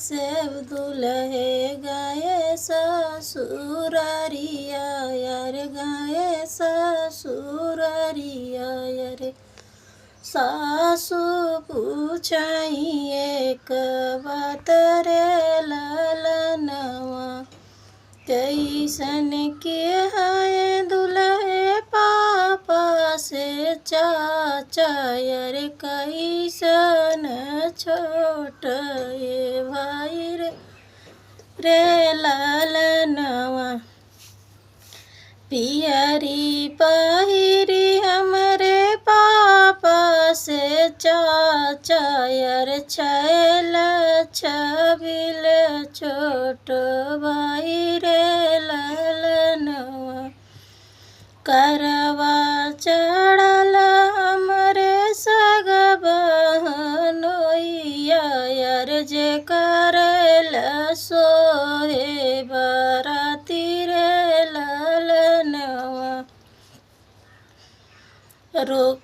सेव दुल्हे गए ससुरारिया यार गए ससुरारिया यार। सासु पूछाइए एक बात रे ललनवा, कैसन के है दुल्हे पापा से चाचा यार, कैसन छोट ये भाई रे ललनवा। पियरी पहिरी हमरे पापा से चाचा यार, छैल छबिल छोट भाई रे ललनवा। करवा चढ़ल हमरे सग बहनोइया यार, जे करल सोहे बराती रे ललनवा। रोक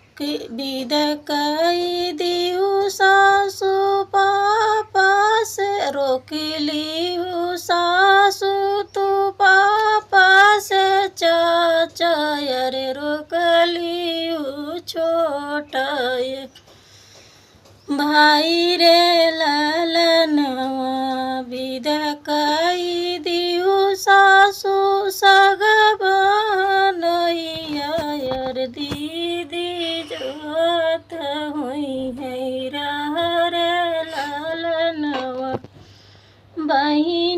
विद कई दिहु सासु पापा से, रोकलिहु सासु तू पापा से चाचा यार, रोकलिहु छोटा ये भाई रे ललनवा। विद कई दिहु सासु सग बहनोइया यार, दीदी जोत हुई है रे ललनवा। बहिन